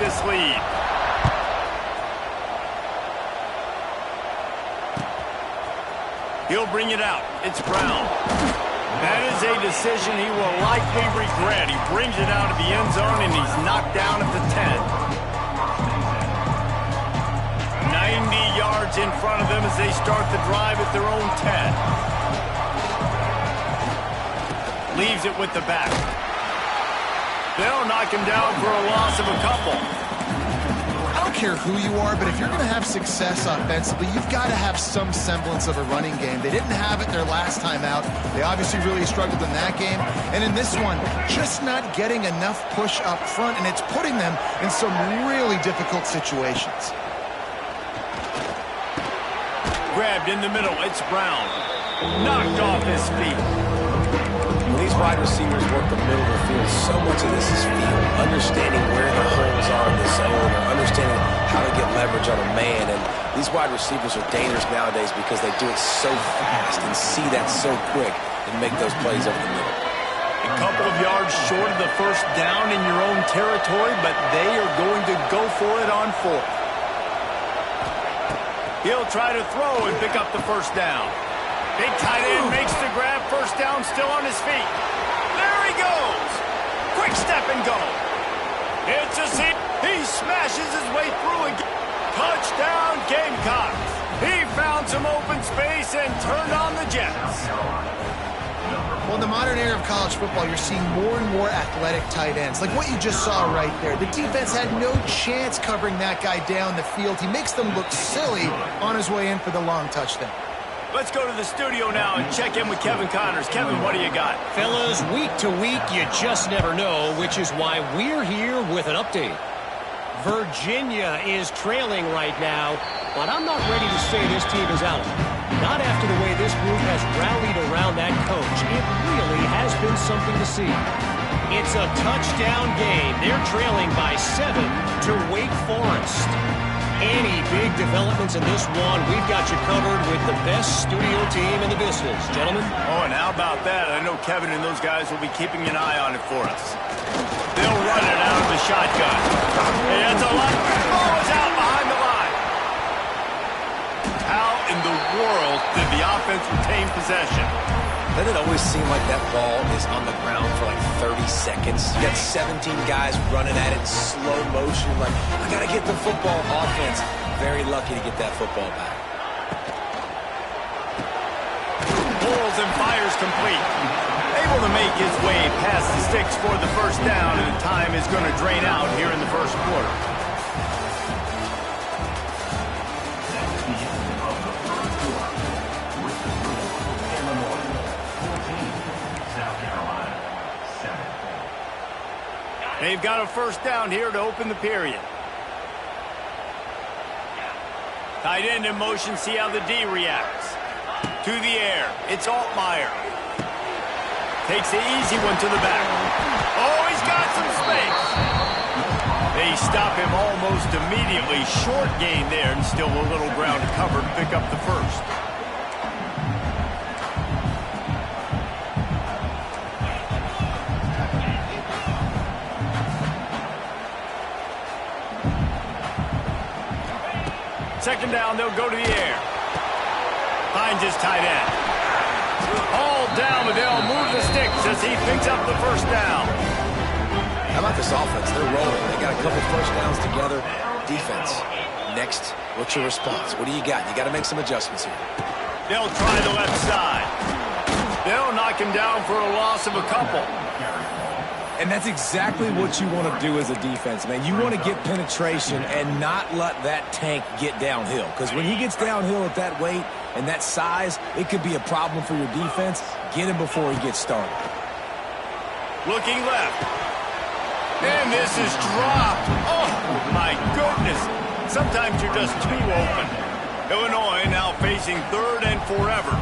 this lead. He'll bring it out. It's Brown. That is a decision he will likely regret. He brings it out of the end zone, and he's knocked down at the 10. 90 yards in front of them as they start the drive at their own 10. Leaves it with the back. They'll knock him down for a loss of a couple. I don't care who you are, but if you're going to have success offensively, you've got to have some semblance of a running game. They didn't have it their last time out. They obviously really struggled in that game. And in this one, just not getting enough push up front, and it's putting them in some really difficult situations. Grabbed in the middle. It's Brown. Knocked off his feet. When these wide receivers work the middle of the field, so much of this is feel. Understanding where the holes are in the zone, or understanding how to get leverage on a man. And these wide receivers are dangerous nowadays because they do it so fast and see that so quick and make those plays over the middle. A couple of yards short of the first down in your own territory, but they are going to go for it on fourth. He'll try to throw and pick up the first down. Big tight end makes the grab. First down, still on his feet. There he goes. Quick step and go. It's a seat. He smashes his way through again. Touchdown, Gamecocks. He found some open space and turned on the Jets. Well, in the modern era of college football, you're seeing more and more athletic tight ends, like what you just saw right there. The defense had no chance covering that guy down the field. He makes them look silly on his way in for the long touchdown. Let's go to the studio now and check in with Kevin Connors. Kevin, what do you got? Fellas, week to week, you just never know, which is why we're here with an update. Virginia is trailing right now, but I'm not ready to say this team is out. Not after the way this group has rallied around that coach. It really has been something to see. It's a touchdown game. They're trailing by 7 to Wake Forest. Any big developments in this one, we've got you covered with the best studio team in the business. Gentlemen? Oh, and how about that? I know Kevin and those guys will be keeping an eye on it for us. They'll run it out of the shotgun. Hey, that's a lot. Ball is out behind the line. How in the world did the offense retain possession? Doesn't it always seem like that ball is on the ground for like 30 seconds? You got 17 guys running at it in slow motion. Like, I got to get the football. Offense, very lucky to get that football back. Pulls and fires complete. Able to make his way past the sticks for the first down, and the time is going to drain out here in the first quarter. They've got a first down here to open the period. Tight end in motion, see how the D reacts. To the air, it's Altmaier. Takes the easy one to the back. Oh, he's got some space. They stop him almost immediately. Short gain there, and still a little ground to cover to pick up the first. Second down, they'll go to the air. Finds his tight end. All down, but they'll move the sticks as he picks up the first down. How about this offense? They're rolling. They got a couple first downs together. Defense. Next, what's your response? What do you got? You got to make some adjustments here. They'll try the left side. They'll knock him down for a loss of a couple. And that's exactly what you want to do as a defense, man. You want to get penetration and not let that tank get downhill. Because when he gets downhill at that weight and that size, it could be a problem for your defense. Get him before he gets started. Looking left. And this is dropped. Oh, my goodness. Sometimes you're just too open. Illinois now facing third and forever.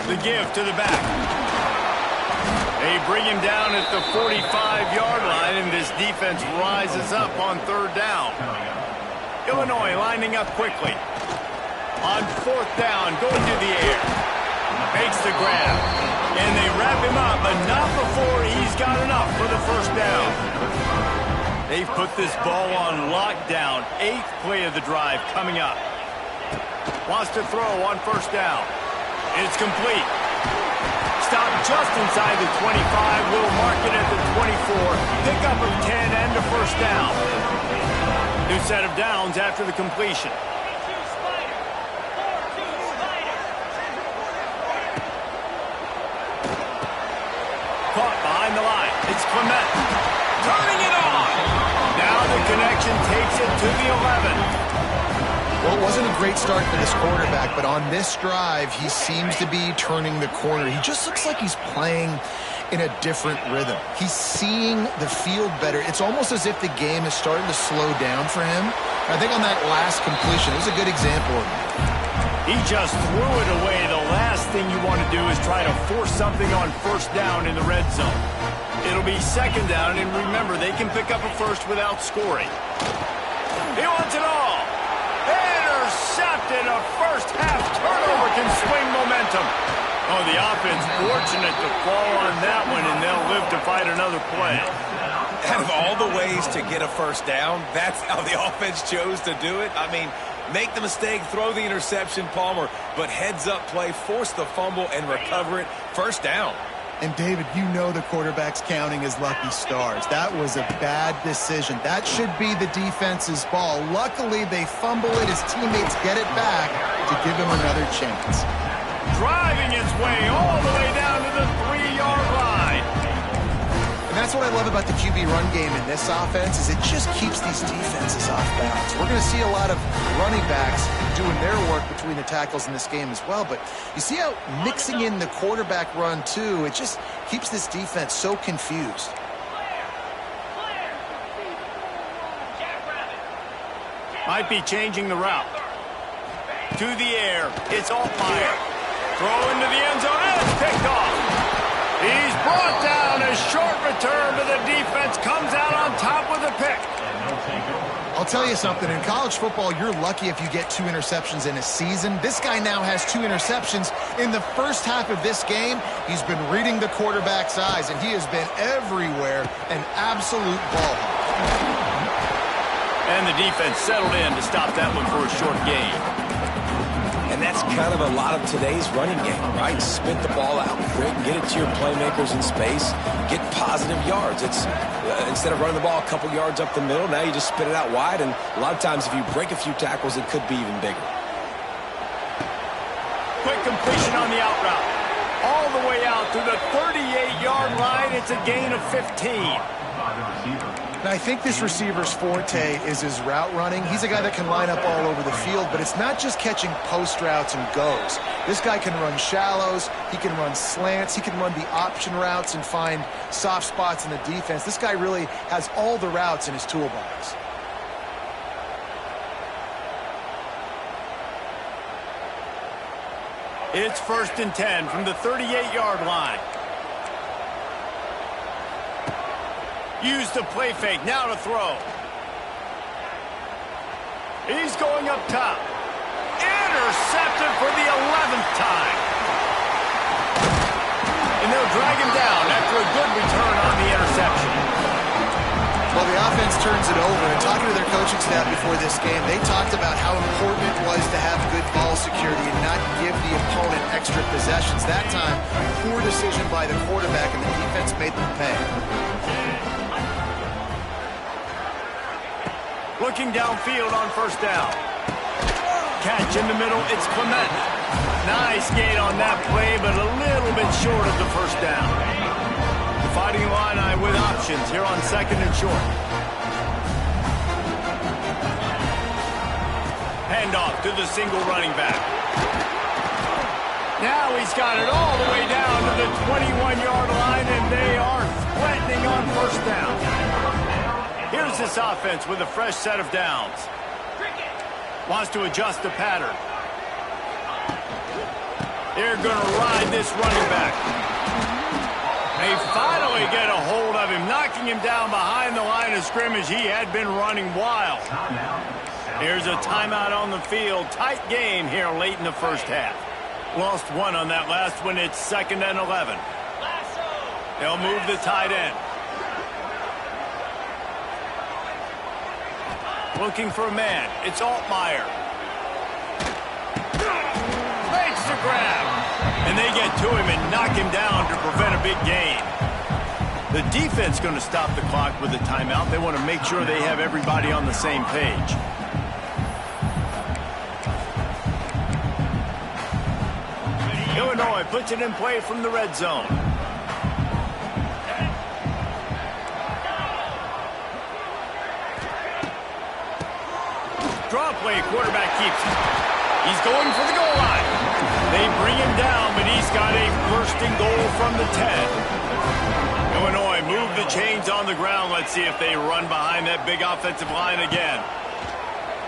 The give to the back. They bring him down at the 45-yard line, and this defense rises up on third down. Illinois lining up quickly. On fourth down, going to the air. Makes the grab. And they wrap him up, but not before he's got enough for the first down. They've put this ball on lockdown. 8th play of the drive coming up. Wants to throw on first down. It's complete. Stopped just inside the 25. Will mark it at the 24. Pickup of 10 and a first down. New set of downs after the completion. Caught behind the line. It's Clement. Turning it on. Now the connection takes it to the 11. Well, it wasn't a great start for this quarterback, but on this drive, he seems to be turning the corner. He just looks like he's playing in a different rhythm. He's seeing the field better. It's almost as if the game is starting to slow down for him. I think on that last completion, it was a good example of it. He just threw it away. The last thing you want to do is try to force something on first down in the red zone. It'll be second down, and remember, they can pick up a first without scoring. He wants it all. Intercepted. A first-half turnover can swing momentum. Oh, the offense fortunate to fall on that one, and they'll live to fight another play. Out of all the ways to get a first down, that's how the offense chose to do it. I mean, make the mistake, throw the interception, Palmer, but heads-up play, force the fumble, and recover it. First down. And, David, you know the quarterback's counting his lucky stars. That was a bad decision. That should be the defense's ball. Luckily, they fumble it. His teammates get it back to give him another chance. Driving its way all the way down to the 3-yard line. And that's what I love about the QB run game in this offense is it just keeps these defenses off balance. We're going to see a lot of running backs doing their work between the tackles in this game as well. But you see how mixing in the quarterback run, too, it just keeps this defense so confused. Might be changing the route. To the air. It's Altmaier. Throw into the end zone. And it's picked off. He's brought down. A short return, but the defense comes out on top with a pick. I'll tell you something. In college football, you're lucky if you get 2 interceptions in a season. This guy now has 2 interceptions. In the first half of this game, he's been reading the quarterback's eyes, and he has been everywhere, an absolute ball hawk. And the defense settled in to stop that one for a short gain. And that's kind of a lot of today's running game, right? Spit the ball out quick, get it to your playmakers in space, get positive yards. It's instead of running the ball a couple yards up the middle, now you just spit it out wide, and a lot of times if you break a few tackles, it could be even bigger. Quick completion on the out route. All the way out to the 38-yard line. It's a gain of 15. And I think this receiver's forte is his route running. He's a guy that can line up all over the field, but it's not just catching post routes and goes. This guy can run shallows, he can run slants, he can run the option routes and find soft spots in the defense. This guy really has all the routes in his toolbox. It's 1st and 10 from the 38-yard line. Use the play fake, now to throw. He's going up top. Intercepted for the 11th time. And they'll drag him down after a good return on the interception. Well, the offense turns it over, and talking to their coaching staff before this game, they talked about how important it was to have good ball security and not give the opponent extra possessions. That time, poor decision by the quarterback, and the defense made them pay. Looking downfield on first down. Catch in the middle, it's Clement. Nice gain on that play, but a little bit short of the first down. The Fighting Illini with options here on 2nd and short. Handoff to the single running back. Now he's got it all the way down to the 21-yard line, and they are threatening on first down. Here's this offense with a fresh set of downs. Wants to adjust the pattern. They're going to ride this running back. They finally get a hold of him, knocking him down behind the line of scrimmage. He had been running wild. Here's a timeout on the field. Tight game here late in the first half. Lost one on that last one. It's 2nd and 11. They'll move the tight end. Looking for a man. It's Altmaier. Makes the grab. And they get to him and knock him down to prevent a big gain. The defense going to stop the clock with a timeout. They want to make sure they have everybody on the same page. Illinois puts it in play from the red zone. Draw play, quarterback keeps it. He's going for the goal line. They bring him down, but he's got a first and goal from the 10. Illinois move the chains on the ground. Let's see if they run behind that big offensive line again.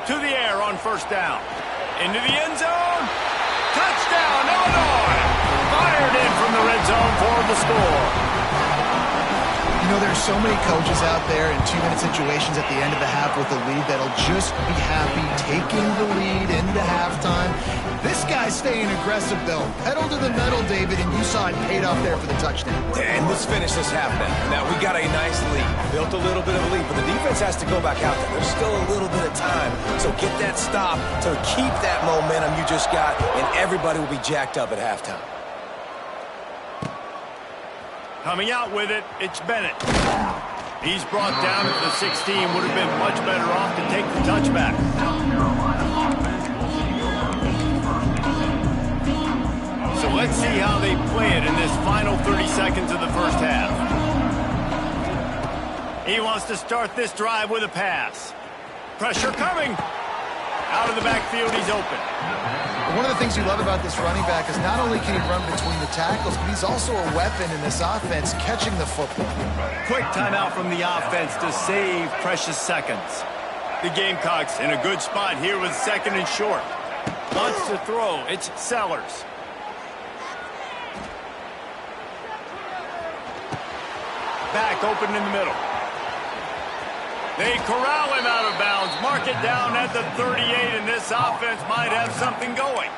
To the air on 1st down. Into the end zone. Touchdown, Illinois! Fired in from the red zone for the score. You know, there's so many coaches out there in 2-minute situations at the end of the half with the lead that'll just be happy taking the lead into halftime. This guy's staying aggressive, though. Pedal to the metal, David, and you saw it paid off there for the touchdown. And let's finish this half now. We got a nice lead. Built a little bit of a lead, but the defense has to go back out there. There's still a little bit of time. So get that stop to keep that momentum you just got, and everybody will be jacked up at halftime. Coming out with it, it's Bennett. He's brought down at the 16. Would have been much better off to take the touchback. So let's see how they play it in this final 30 seconds of the first half. He wants to start this drive with a pass. Pressure coming. Out of the backfield, he's open. One of the things you love about this running back is not only can he run between the tackles, but he's also a weapon in this offense catching the football. Quick timeout from the offense to save precious seconds. The Gamecocks in a good spot here with 2nd and short. Wants to throw. It's Sellers. Back open in the middle. They corral him out of bounds, mark it down at the 38, and this offense might have something going.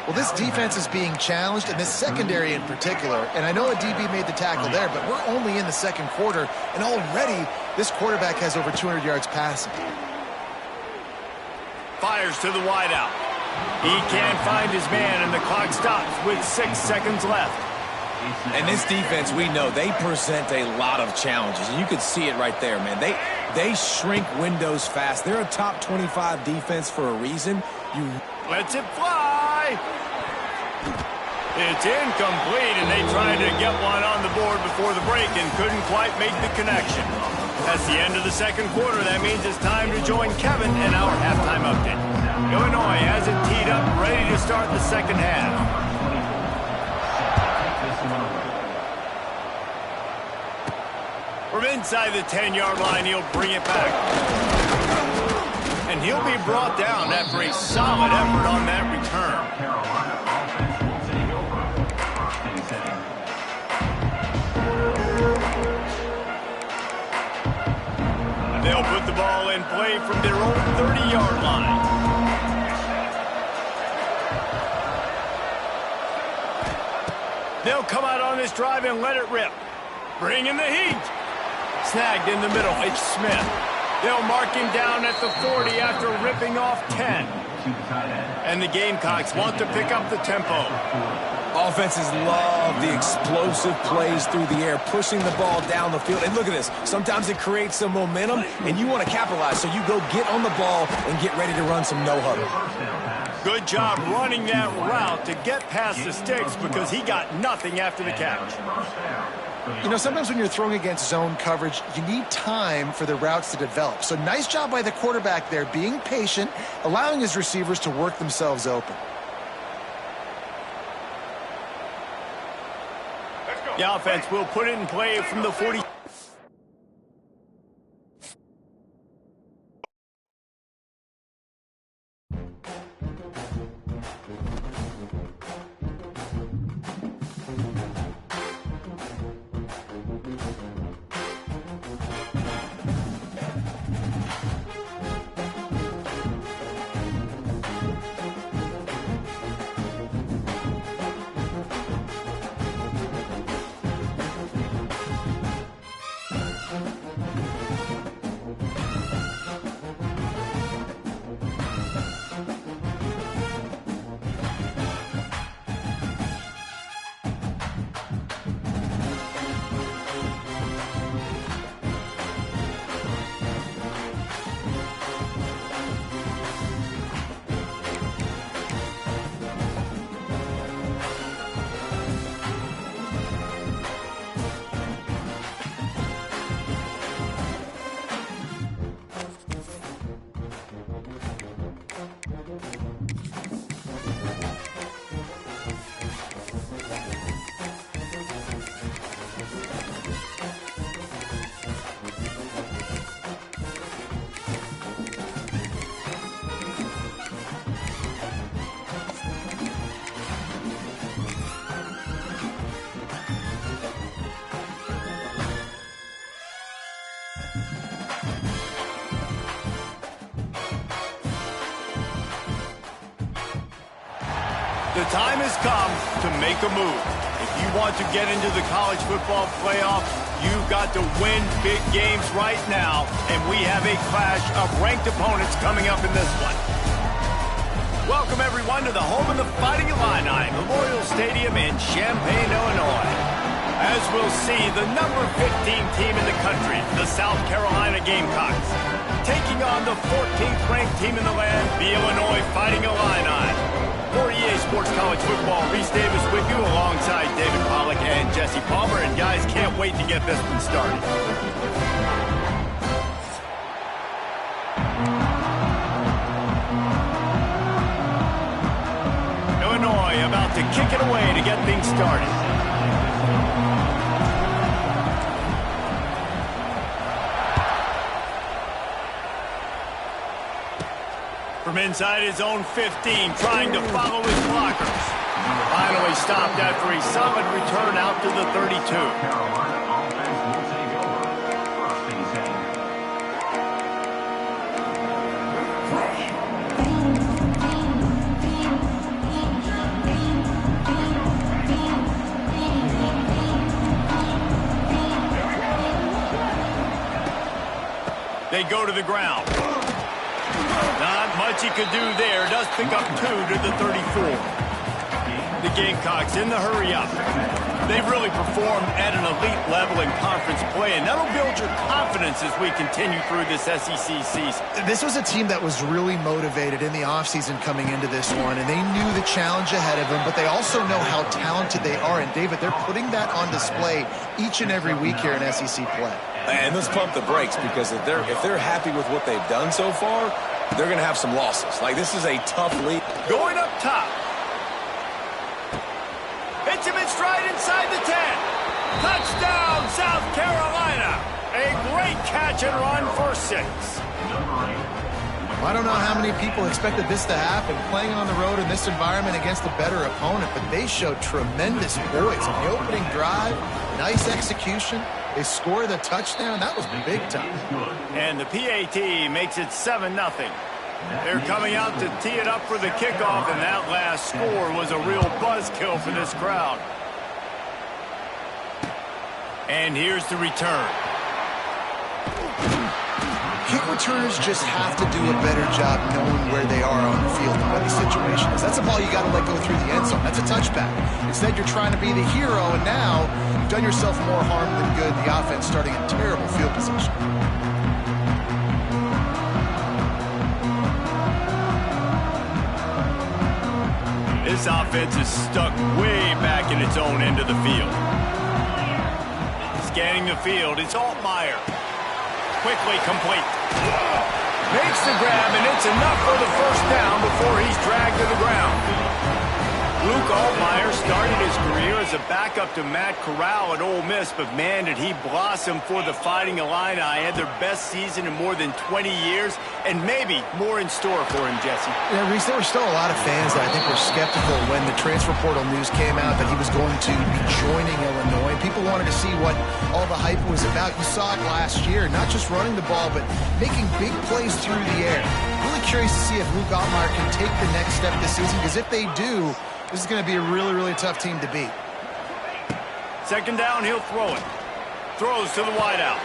Well, this defense is being challenged, and this secondary in particular, and I know a DB made the tackle there, but we're only in the 2nd quarter, and already this quarterback has over 200 yards passing. Fires to the wideout. He can't find his man, and the clock stops with 6 seconds left. And this defense, we know, they present a lot of challenges. And you can see it right there, man. They shrink windows fast. They're a top 25 defense for a reason. Lets it fly. It's incomplete, and they tried to get one on the board before the break and couldn't quite make the connection. That's the end of the 2nd quarter. That means it's time to join Kevin in our halftime update. Illinois has it teed up, ready to start the 2nd half. From inside the 10-yard line, he'll bring it back. And he'll be brought down after a solid effort on that return. They'll put the ball in play from their own 30-yard line. They'll come out on this drive and let it rip. Bring in the heat. Snagged in the middle, it's Smith. They'll mark him down at the 40 after ripping off 10. And the Gamecocks want to pick up the tempo. Offenses love the explosive plays through the air, pushing the ball down the field. And look at this. Sometimes it creates some momentum, and you want to capitalize. So you go get on the ball and get ready to run some no-huddle. Good job running that route to get past the sticks because he got nothing after the catch. You know, sometimes when you're throwing against zone coverage, you need time for the routes to develop. So nice job by the quarterback there, being patient, allowing his receivers to work themselves open. The offense will put it in play from the 40. The time has come to make a move. If you want to get into the college football playoff, you've got to win big games right now, and we have a clash of ranked opponents coming up in this one. Welcome, everyone, to the home of the Fighting Illini, Memorial Stadium in Champaign, Illinois. As we'll see, the number 15 team in the country, the South Carolina Gamecocks, taking on the 14th ranked team in the land, the Illinois Fighting Illini. For EA Sports College Football, Reese Davis with you alongside David Pollack and Jesse Palmer. And guys, can't wait to get this one started. Illinois about to kick it away to get things started. From inside his own 15, trying to follow his blockers. Finally stopped after a solid return out to the 32. They go to the ground. Not much he could do there. Does pick up 2 to the 34. The Gamecocks in the hurry-up. They've really performed at an elite level in conference play, and that'll build your confidence as we continue through this SEC season. This was a team that was really motivated in the offseason coming into this one, and they knew the challenge ahead of them, but they also know how talented they are. And, David, they're putting that on display each and every week here in SEC play. And let's pump the brakes, because if they're happy with what they've done so far, they're going to have some losses. Like, this is a tough lead. Going up top. Hits him in stride inside the 10. Touchdown, South Carolina. A great catch and run for 6. I don't know how many people expected this to happen, playing on the road in this environment against a better opponent, but they showed tremendous poise in the opening drive. Nice execution. They score the touchdown. That was big time. And the PAT makes it 7-0. They're coming out to tee it up for the kickoff, and that last score was a real buzzkill for this crowd. And here's the return. Kick returners just have to do a better job knowing where they are on the field and what the situation is. That's a ball you got to let go through the end zone. That's a touchback. Instead, you're trying to be the hero, and now you've done yourself more harm than good. The offense starting in terrible field position. This offense is stuck way back in its own end of the field. Scanning the field, it's Altmaier. Quickly complete. Makes the grab, and it's enough for the first down before he's dragged to the ground. Luke Altmaier started his career as a backup to Matt Corral at Ole Miss, but man, did he blossom for the Fighting Illini. Had their best season in more than 20 years, and maybe more in store for him, Jesse. Yeah, Reese, there were still a lot of fans that I think were skeptical when the transfer portal news came out that he was going to be joining Illinois. People wanted to see what all the hype was about. You saw it last year, not just running the ball, but making big plays through the air. Really curious to see if Luke Altmaier can take the next step this season, because if they do, this is going to be a really, really tough team to beat. Second down, he'll throw it. Throws to the wideout.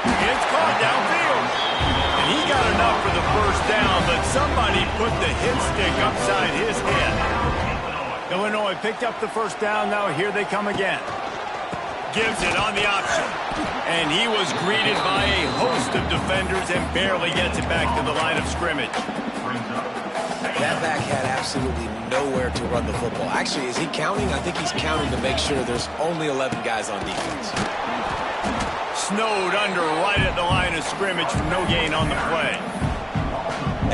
It's caught downfield. And he got enough for the first down, but somebody put the hit stick upside his head. Illinois picked up the first down. Now here they come again. Gives it on the option. And he was greeted by a host of defenders and barely gets it back to the line of scrimmage. That back had absolutely nowhere to run the football. Actually, is he counting? I think he's counting to make sure there's only 11 guys on defense. Snowed under right at the line of scrimmage for no gain on the play.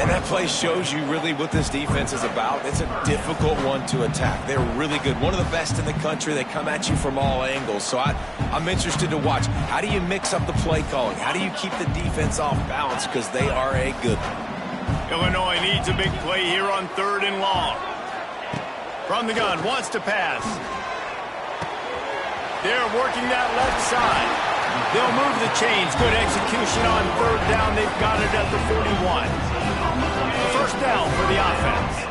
And that play shows you really what this defense is about. It's a difficult one to attack. They're really good. One of the best in the country. They come at you from all angles. So I'm interested to watch. How do you mix up the play calling? How do you keep the defense off balance? Because they are a good one. Illinois needs a big play here on 3rd and long. From the gun, wants to pass. They're working that left side. They'll move the chains. Good execution on 3rd down. They've got it at the 41. First down for the offense.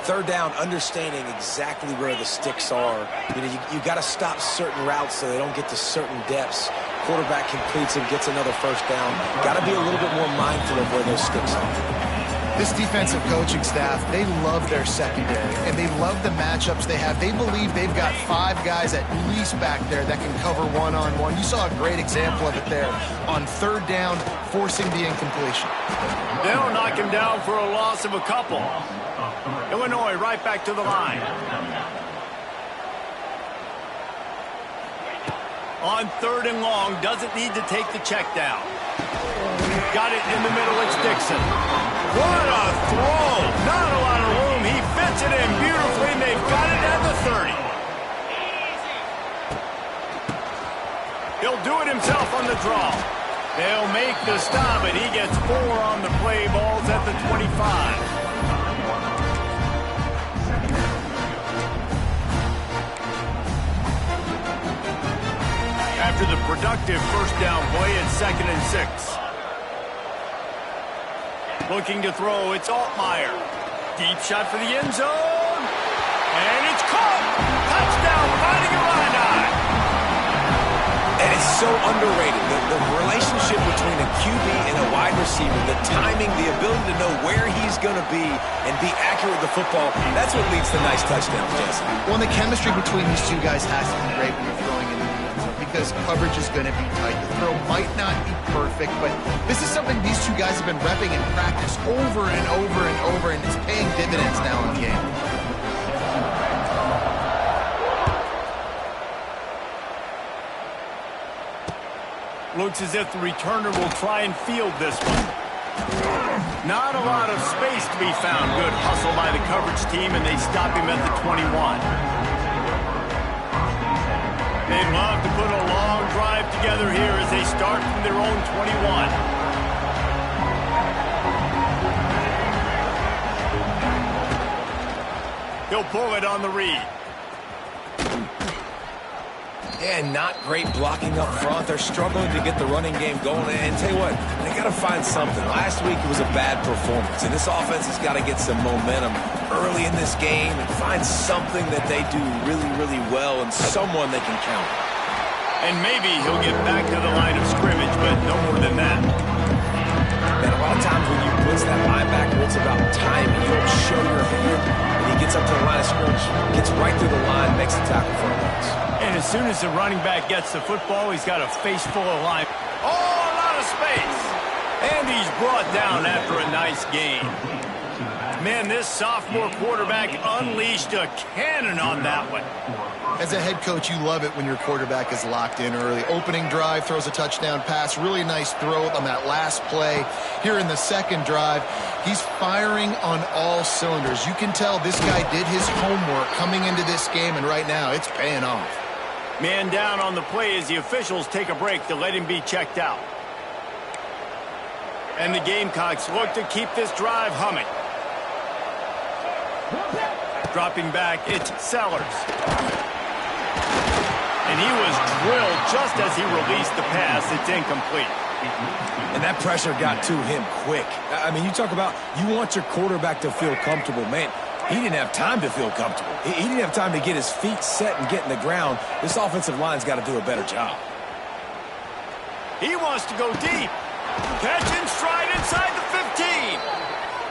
third down, understanding exactly where the sticks are. You know, you got to stop certain routes so they don't get to certain depths. Quarterback completes and gets another first down. Got to be a little bit more mindful of where those sticks are. This defensive coaching staff, they love their secondary, and they love the matchups they have. They believe they've got 5 guys at least back there that can cover one-on-one. You saw a great example of it there on third down, forcing the incompletion. They'll knock him down for a loss of a couple. Illinois right back to the line. On third and long, doesn't need to take the check down. Got it in the middle, it's Dixon. What a throw! Not a lot of room. He fits it in beautifully, and they've got it at the 30. He'll do it himself on the draw. They'll make the stop, and he gets 4 on the play. Ball's at the 25. After the productive first down play, it's 2nd and 6. Looking to throw, it's Altmaier. Deep shot for the end zone. And it's caught. Touchdown, Fighting Illini. And it's so underrated. The relationship between a QB and a wide receiver, the timing, the ability to know where he's going to be and be accurate with the football, that's what leads to nice touchdowns, Jesse. Well, and the chemistry between these two guys has to be great when you're throwing in the end zone because coverage is going to be tight. The throw might not be perfect, but this is something these two guys have been repping in practice over and over and over, and it's paying dividends now in the game. Looks as if the returner will try and field this one. Not a lot of space to be found. Good hustle by the coverage team, and they stop him at the 21. They'd love to put a long drive together here as they start from their own 21. He'll pull it on the read. And not great blocking up front. They're struggling to get the running game going. And tell you what, they got to find something. Last week it was a bad performance, and this offense has got to get some momentum early in this game and find something that they do really, really well and someone they can count. And maybe he'll get back to the line of scrimmage, but no more than that. And a lot of times when you blitz that linebacker, it's about timing. You don't show your hand, and he gets up to the line of scrimmage, gets right through the line, makes the tackle for a loss. And as soon as the running back gets the football, he's got a face full of line. Oh, a lot of space. And he's brought down after a nice gain. Man, this sophomore quarterback unleashed a cannon on that one. As a head coach, you love it when your quarterback is locked in early. Opening drive, throws a touchdown pass. Really nice throw on that last play. Here in the second drive, he's firing on all cylinders. You can tell this guy did his homework coming into this game, and right now it's paying off. Man down on the play as the officials take a break to let him be checked out. And the Gamecocks look to keep this drive humming. Dropping back, it's Sellers. And he was drilled just as he released the pass. It's incomplete. And that pressure got to him quick. I mean, you talk about you want your quarterback to feel comfortable. Man, he didn't have time to feel comfortable. He didn't have time to get his feet set and get in the ground. This offensive line's got to do a better job. He wants to go deep. Catch in stride inside the 15.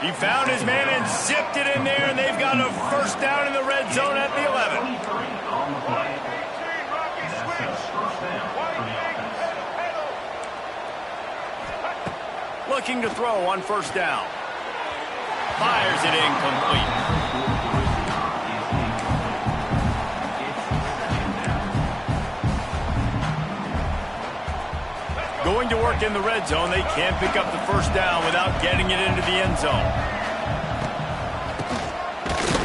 He found his man and zipped it in there, and they've got a first down in the red zone at the 11. Looking to throw on first down. Fires it incomplete. Going to work in the red zone. They can't pick up the first down without getting it into the end zone.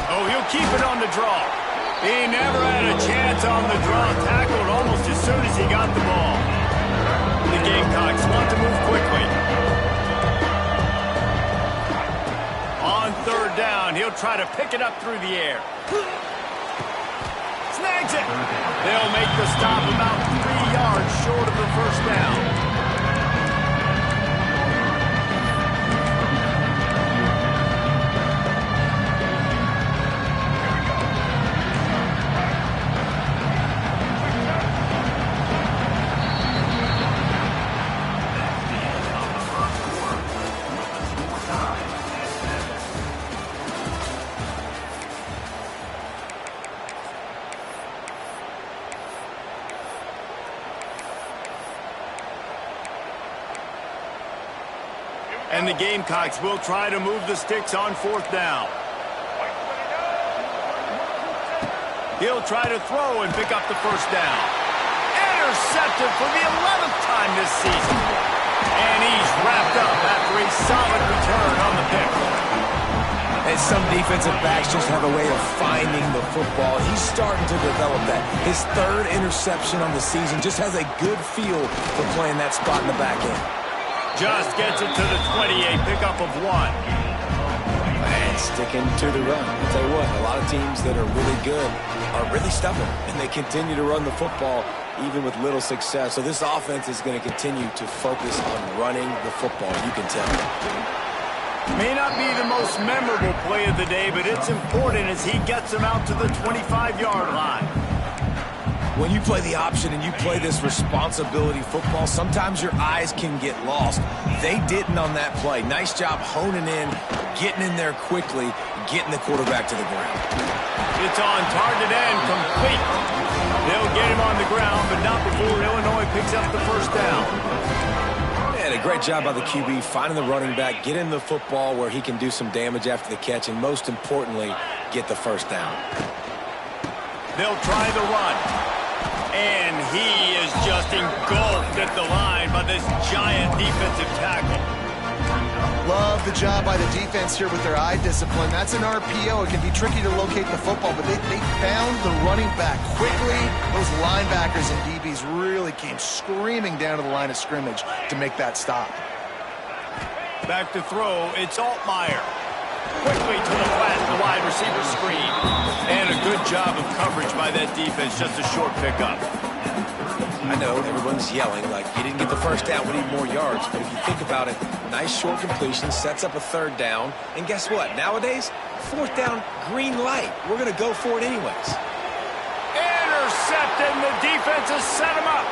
Oh, he'll keep it on the draw. He never had a chance on the draw. Tackled almost as soon as he got the ball. The Gamecocks want to move quickly. On third down, he'll try to pick it up through the air. Snags it. They'll make the stop about 3 yards short of the first down. And the Gamecocks will try to move the sticks on 4th down. He'll try to throw and pick up the 1st down. Intercepted for the 11th time this season. And he's wrapped up after a solid return on the pick. And some defensive backs just have a way of finding the football. He's starting to develop that. His 3rd interception on the season just has a good feel for playing that spot in the back end. Just gets it to the 28, pickup of 1. And sticking to the run. I'll tell you what, a lot of teams that are really good are really stubborn, and they continue to run the football even with little success. So this offense is going to continue to focus on running the football, you can tell. May not be the most memorable play of the day, but it's important as he gets them out to the 25-yard line. When you play the option and you play this responsibility football, sometimes your eyes can get lost. They didn't on that play. Nice job honing in, getting in there quickly, getting the quarterback to the ground. It's on target and complete. They'll get him on the ground, but not before Illinois picks up the 1st down. And a great job by the QB finding the running back, get him the football where he can do some damage after the catch, and most importantly, get the 1st down. They'll try the run. And he is just engulfed at the line by this giant defensive tackle. Love the job by the defense here with their eye discipline. That's an RPO. It can be tricky to locate the football, but they found the running back quickly. Those linebackers and DBs really came screaming down to the line of scrimmage to make that stop. Back to throw, it's Altmaier. Quickly to the flat, the wide receiver screen. And a good job of coverage by that defense, just a short pickup. I know everyone's yelling like, you didn't get the 1st down, we need more yards. But if you think about it, nice short completion, sets up a 3rd down. And guess what? Nowadays, 4th down, green light. We're going to go for it anyways. Intercepted, and the defense has set him up.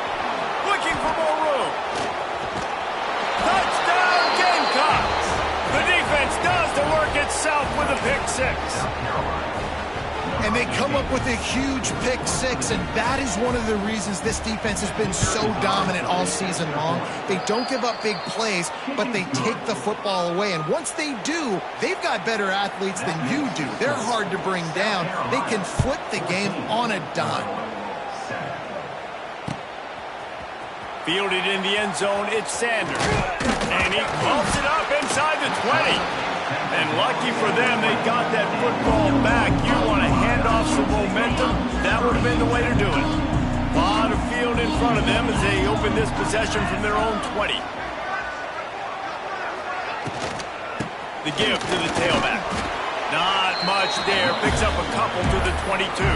Looking for more room. Touchdown, Gamecocks! The defense does the work itself with a pick 6. And they come up with a huge pick 6, and that is one of the reasons this defense has been so dominant all season long. They don't give up big plays, but they take the football away. And once they do, they've got better athletes than you do. They're hard to bring down. They can flip the game on a dime. Fielded in the end zone, it's Sanders. And he bumps it up inside the 20. And lucky for them, they got that football back. You want to hand off some momentum? That would have been the way to do it. A lot of field in front of them as they open this possession from their own 20. The give to the tailback. Not much there. Picks up a couple to the 22.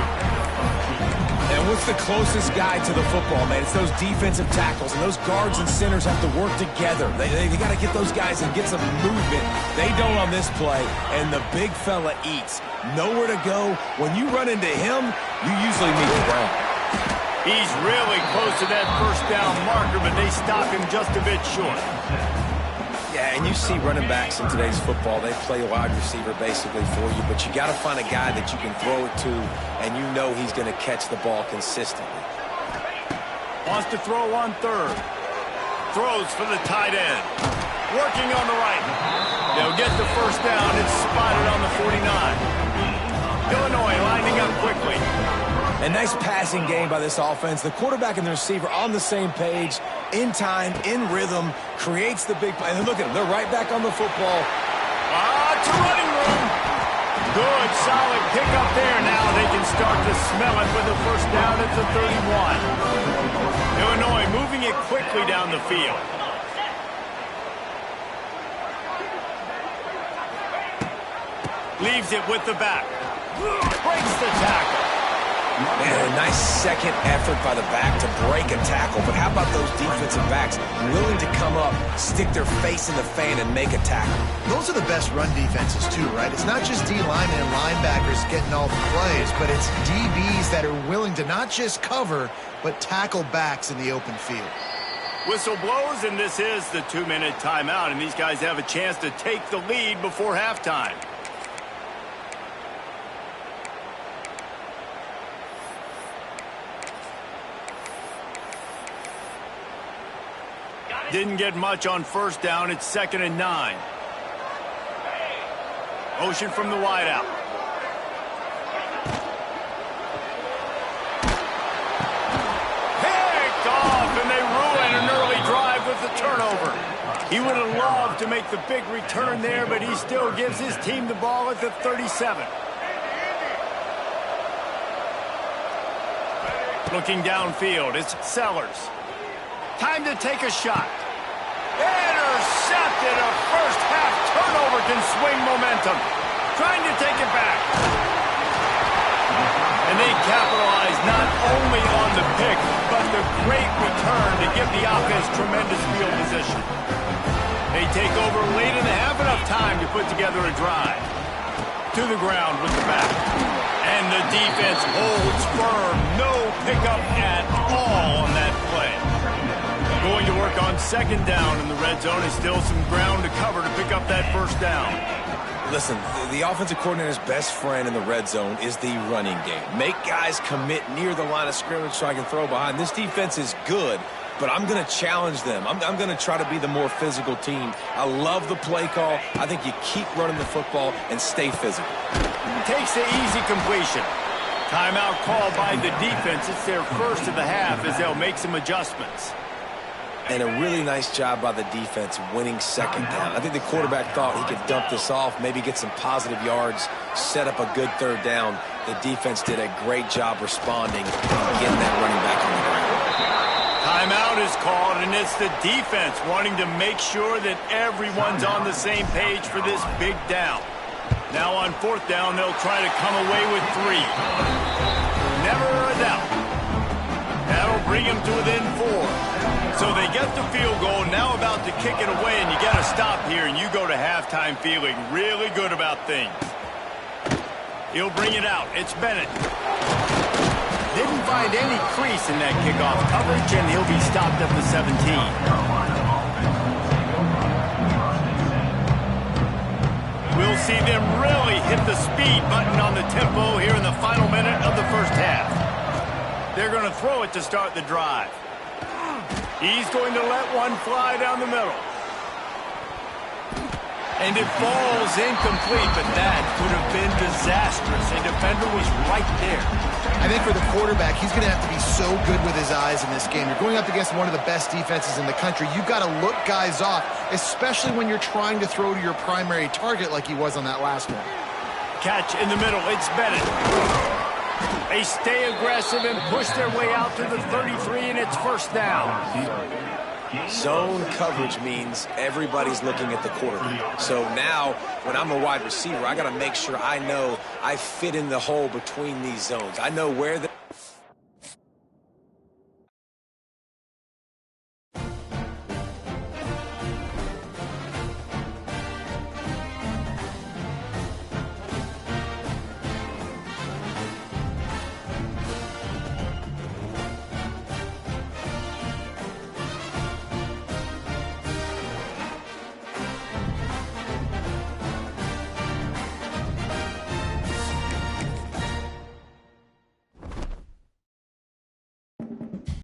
And what's the closest guy to the football, man? It's those defensive tackles, and those guards and centers have to work together. They got to get those guys and get some movement. They don't on this play, and the big fella eats. Nowhere to go. When you run into him, you usually meet the ground. He's really close to that 1st down marker, but they stop him just a bit short. Yeah, and you see running backs in today's football, they play wide receiver basically for you, but you got to find a guy that you can throw it to, and you know he's going to catch the ball consistently. Wants to throw on 3rd. Throws for the tight end. Working on the right. They'll get the 1st down. It's spotted on the 49. Illinois lining up quickly. A nice passing game by this offense. The quarterback and the receiver on the same page, in time, in rhythm, creates the big play. And look at them. They're right back on the football. To running room. Good, solid pickup there. Now they can start to smell it with the 1st down at the 31. Illinois moving it quickly down the field. Leaves it with the back. Breaks the tackle. Man, a nice second effort by the back to break a tackle. But how about those defensive backs willing to come up, stick their face in the fan, and make a tackle? Those are the best run defenses, too, right? It's not just D linemen and linebackers getting all the plays, but it's DBs that are willing to not just cover, but tackle backs in the open field. Whistle blows, and this is the 2-minute timeout, and these guys have a chance to take the lead before halftime. Didn't get much on first down. It's 2nd and 9. Motion from the wideout. Picked off, and they ruin an early drive with the turnover. He would have loved to make the big return there, but he still gives his team the ball at the 37. Looking downfield, it's Sellers. Time to take a shot. Intercepted. A first-half turnover can swing momentum. Trying to take it back. And they capitalize not only on the pick, but the great return to give the offense tremendous field position. They take over late in the half, enough time to put together a drive. To the ground with the back. And the defense holds firm. No pickup at all on that play. Going to work on 2nd down in the red zone. Is still some ground to cover to pick up that first down. Listen, the offensive coordinator's best friend in the red zone is the running game. Make guys commit near the line of scrimmage so I can throw behind. This defense is good, but I'm going to challenge them. I'm going to try to be the more physical team. I love the play call. I think you keep running the football and stay physical. Takes the easy completion. Timeout called by the defense. It's their first of the half as they'll make some adjustments. And a really nice job by the defense winning 2nd down. I think the quarterback thought he could dump this off, maybe get some positive yards, set up a good 3rd down. The defense did a great job responding and getting that running back on the ground. Timeout is called, and it's the defense wanting to make sure that everyone's on the same page for this big down. Now on 4th down, they'll try to come away with 3. Never a doubt. That'll bring them to within 4. So they get the field goal, now about to kick it away, and you got to stop here, and you go to halftime feeling really good about things. He'll bring it out. It's Bennett. Didn't find any crease in that kickoff coverage, and he'll be stopped at the 17. We'll see them really hit the speed button on the tempo here in the final minute of the first half. They're going to throw it to start the drive. He's going to let one fly down the middle. And it falls incomplete, but that could have been disastrous. A defender was right there. I think for the quarterback, he's going to have to be so good with his eyes in this game. You're going up against one of the best defenses in the country. You've got to look guys off, especially when you're trying to throw to your primary target like he was on that last one. Catch in the middle. It's Bennett. They stay aggressive and push their way out to the 33, and it's 1st down. Zone coverage means everybody's looking at the quarterback. So now, when I'm a wide receiver, I got to make sure I know I fit in the hole between these zones. I know where the